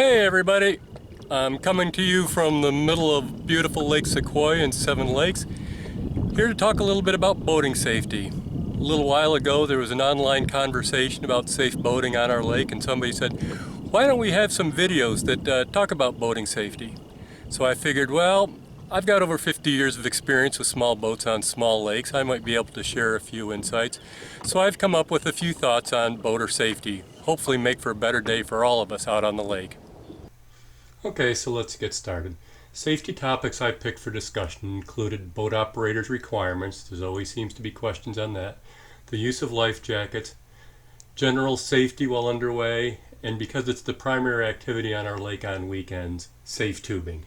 Hey everybody, I'm coming to you from the middle of beautiful Lake Sequoia and Seven Lakes, here to talk a little bit about boating safety. A little while ago there was an online conversation about safe boating on our lake, and somebody said, why don't we have some videos that talk about boating safety? So I figured, well, I've got over 50 years of experience with small boats on small lakes. I might be able to share a few insights. So I've come up with a few thoughts on boater safety, hopefully make for a better day for all of us out on the lake. Okay, so let's get started. Safety topics I picked for discussion included boat operators' requirements, there always seems to be questions on that, the use of life jackets, general safety while underway, and because it's the primary activity on our lake on weekends, safe tubing.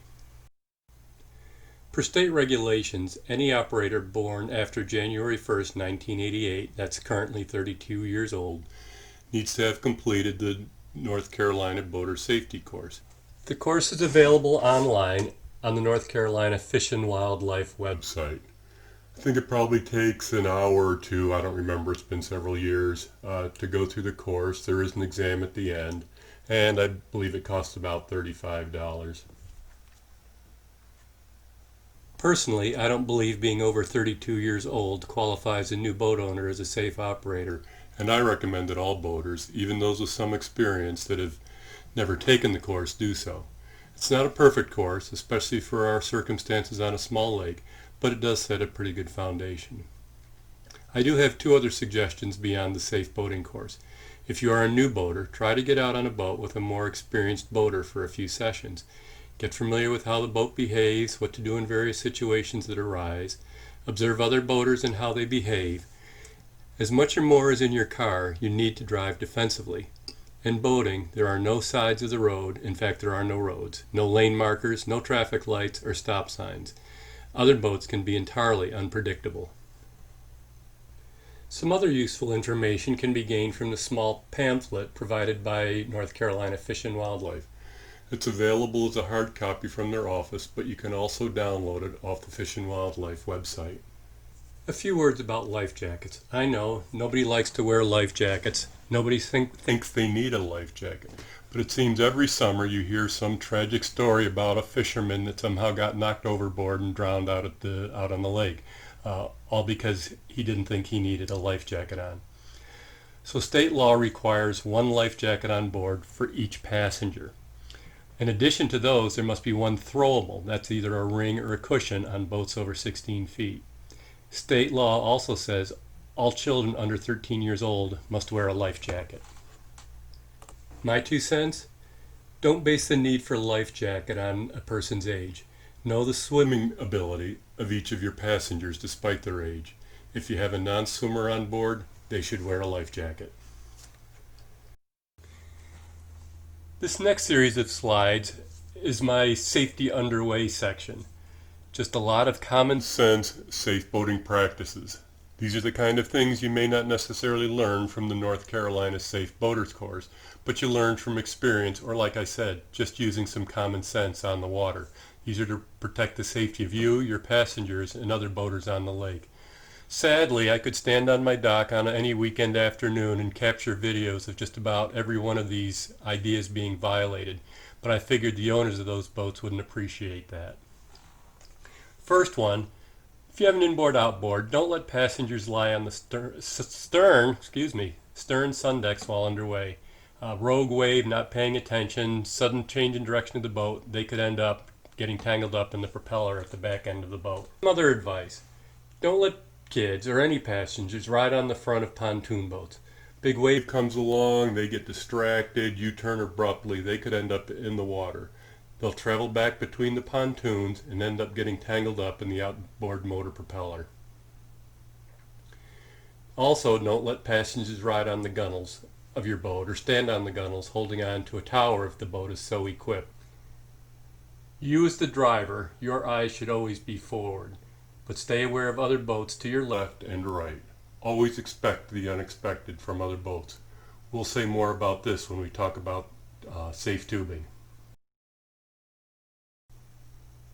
Per state regulations, any operator born after January 1st, 1988, that's currently 32 years old, needs to have completed the North Carolina Boater Safety Course. The course is available online on the North Carolina Fish and Wildlife website. I think it probably takes an hour or two, I don't remember, it's been several years, to go through the course. There is an exam at the end, and I believe it costs about $35. Personally, I don't believe being over 32 years old qualifies a new boat owner as a safe operator, and I recommend that all boaters, even those with some experience that have never taken the course, do so. It's not a perfect course, especially for our circumstances on a small lake, but it does set a pretty good foundation. I do have two other suggestions beyond the safe boating course. If you are a new boater, try to get out on a boat with a more experienced boater for a few sessions. Get familiar with how the boat behaves, what to do in various situations that arise. Observe other boaters and how they behave. As much or more as in your car, you need to drive defensively. In boating, there are no sides of the road. In fact, there are no roads, no lane markers, no traffic lights or stop signs. Other boats can be entirely unpredictable. Some other useful information can be gained from the small pamphlet provided by North Carolina Fish and Wildlife. It's available as a hard copy from their office, but you can also download it off the Fish and Wildlife website. A few words about life jackets. I know, nobody likes to wear life jackets. Nobody thinks they need a life jacket. But it seems every summer you hear some tragic story about a fisherman that somehow got knocked overboard and drowned out on the lake, all because he didn't think he needed a life jacket on. So state law requires one life jacket on board for each passenger. In addition to those, there must be one throwable. That's either a ring or a cushion on boats over 16 feet. State law also says all children under 13 years old must wear a life jacket. My 2 cents? Don't base the need for a life jacket on a person's age. Know the swimming ability of each of your passengers despite their age. If you have a non-swimmer on board, they should wear a life jacket. This next series of slides is my safety underway section. Just a lot of common sense safe boating practices. These are the kind of things you may not necessarily learn from the North Carolina Safe Boaters course, but you learn from experience, or like I said, just using some common sense on the water. These are to protect the safety of you, your passengers, and other boaters on the lake. Sadly, I could stand on my dock on any weekend afternoon and capture videos of just about every one of these ideas being violated, but I figured the owners of those boats wouldn't appreciate that. First one, if you have an inboard outboard, don't let passengers lie on the stern sun decks while underway. Rogue wave, not paying attention, sudden change in direction of the boat, they could end up getting tangled up in the propeller at the back end of the boat. Some other advice, don't let kids or any passengers ride on the front of pontoon boats. Big wave comes along, they get distracted, you turn abruptly, they could end up in the water. They'll travel back between the pontoons and end up getting tangled up in the outboard motor propeller. Also, don't let passengers ride on the gunnels of your boat or stand on the gunnels holding on to a tower if the boat is so equipped. You as the driver, your eyes should always be forward, but stay aware of other boats to your left and right. Always expect the unexpected from other boats. We'll say more about this when we talk about safe tubing.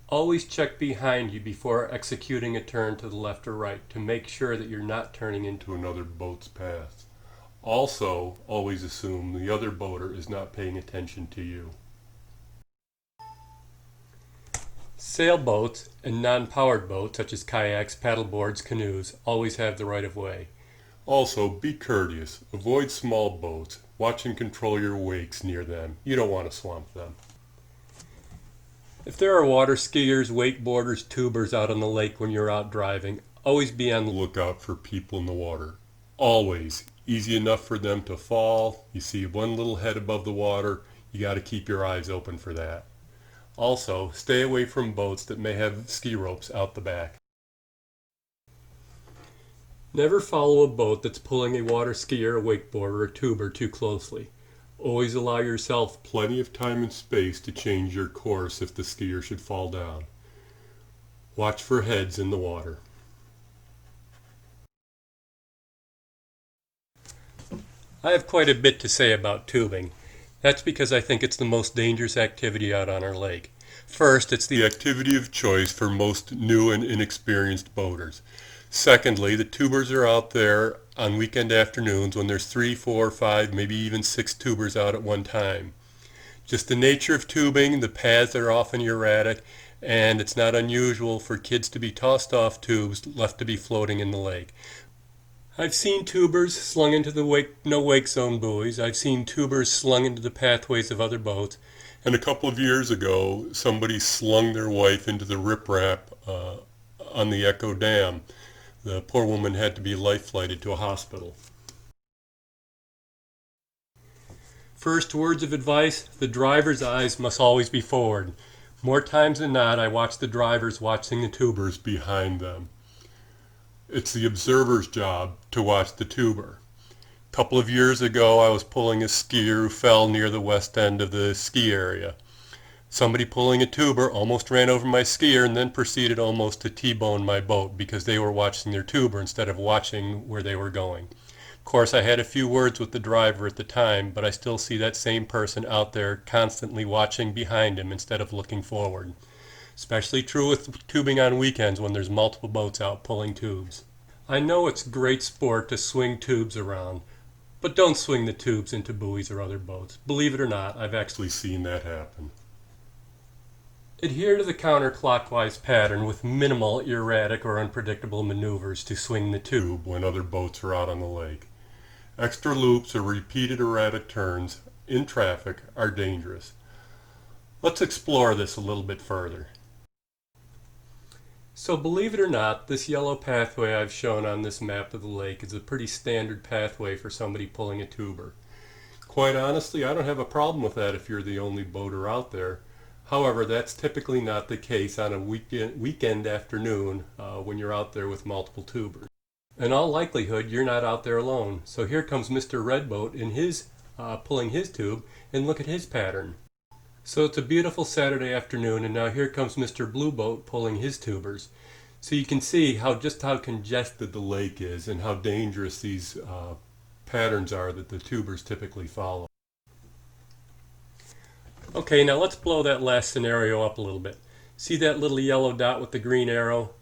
Always check behind you before executing a turn to the left or right to make sure that you're not turning into another boat's path. Also, always assume the other boater is not paying attention to you. Sailboats and non-powered boats such as kayaks, paddleboards, canoes always have the right of way. Also, be courteous. Avoid small boats. Watch and control your wakes near them. You don't want to swamp them. If there are water skiers, wakeboarders, tubers out on the lake when you're out driving, always be on the Look out for people in the water. Always. Easy enough for them to fall. You see one little head above the water. You got to keep your eyes open for that. Also, stay away from boats that may have ski ropes out the back. Never follow a boat that's pulling a water skier, a wakeboarder, or tuber too closely. Always allow yourself Plenty of time and space to change your course if the skier should fall down. Watch for heads in the water. I have quite a bit to say about tubing. That's because I think it's the most dangerous activity out on our lake. First, it's The activity of choice for most new and inexperienced boaters. Secondly, the tubers are out there on weekend afternoons when there's 3, 4, 5, maybe even 6 tubers out at one time. Just the nature of tubing, the paths are often erratic, and it's not unusual for kids to be tossed off tubes left to be floating in the lake. I've seen tubers slung into the no wake zone buoys. I've seen tubers slung into the pathways of other boats. And a couple of years ago, somebody slung their wife into the riprap on the Echo Dam. The poor woman had to be life-flighted to a hospital. First words of advice, the driver's eyes must always be forward. More times than not, I watch the drivers watching the tubers Behind them. It's the observer's job to watch the tuber. A couple of years ago, I was pulling a skier who fell near the west end of the ski area. Somebody pulling a tuber almost ran over my skier and then proceeded almost to T-bone my boat because they were watching their tuber instead of watching where they were going. Of course, I had a few words with the driver at the time, but I still see that same person out there constantly watching behind him instead of looking forward. Especially true with tubing on weekends when there's multiple boats out pulling tubes. I know it's great sport to swing tubes around, but don't swing the tubes into buoys or other boats. Believe it or not, I've actually Seen that happen. Adhere to the counterclockwise pattern with minimal erratic or unpredictable maneuvers to swing the tube. When other boats are out on the lake. Extra loops or repeated erratic turns in traffic are dangerous. Let's explore this a little bit further. So believe it or not, this yellow pathway I've shown on this map of the lake is a pretty standard pathway for somebody pulling a tuber. Quite honestly, I don't have a problem with that if you're the only boater out there. However, that's typically not the case on a weekend afternoon when you're out there with multiple tubers. In all likelihood, you're not out there alone. So here comes Mr. Redboat in his pulling his tube, and look at his pattern. So it's a beautiful Saturday afternoon, and now here comes Mr. Blueboat pulling his tubers. So you can see just how congested The lake is and how dangerous these patterns are that the tubers typically follow. Okay, now let's blow that last scenario up a little bit. See that little yellow dot with the green arrow?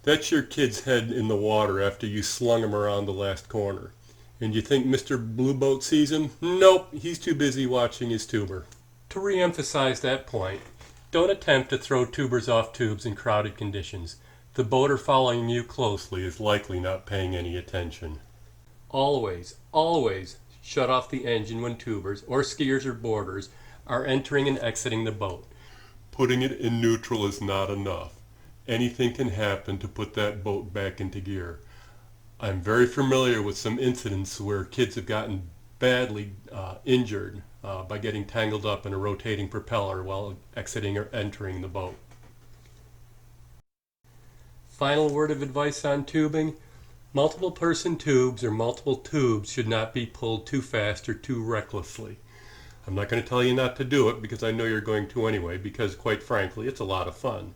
That's your kid's head in the water after you slung him around the last corner. And you think Mr. Blueboat sees him? Nope, he's too busy watching his tuber. To re-emphasize that point, don't attempt to throw tubers off tubes in crowded conditions. The boater following you closely Is likely not paying any attention. always shut off the engine when tubers, or skiers or boarders, are entering and exiting the boat. Putting it in neutral is not enough. Anything can happen to put that boat back into gear. I'm very familiar with some incidents where kids have gotten badly injured by getting tangled up in a rotating propeller while exiting or entering the boat. Final word of advice on tubing: multiple person tubes or multiple tubes should not be pulled too fast or too recklessly. I'm not going to tell you not to do it because I know you're going to anyway, because quite frankly it's a lot of fun.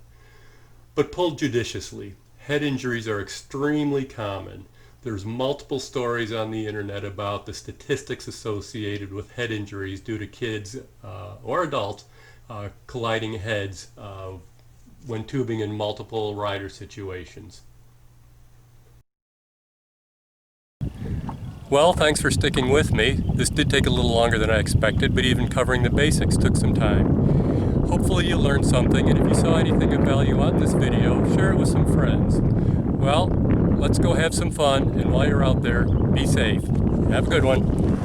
But pull judiciously. Head injuries are extremely common. There's multiple stories on the internet about the statistics associated with head injuries due to kids or adults colliding heads when tubing in multiple rider situations. Well, thanks for sticking with me. This did take a little longer than I expected, but even covering the basics took some time. Hopefully you learned something, and if you saw anything of value on this video, share it with some friends. Well, let's go have some fun, and while you're out there, be safe. Have a good one.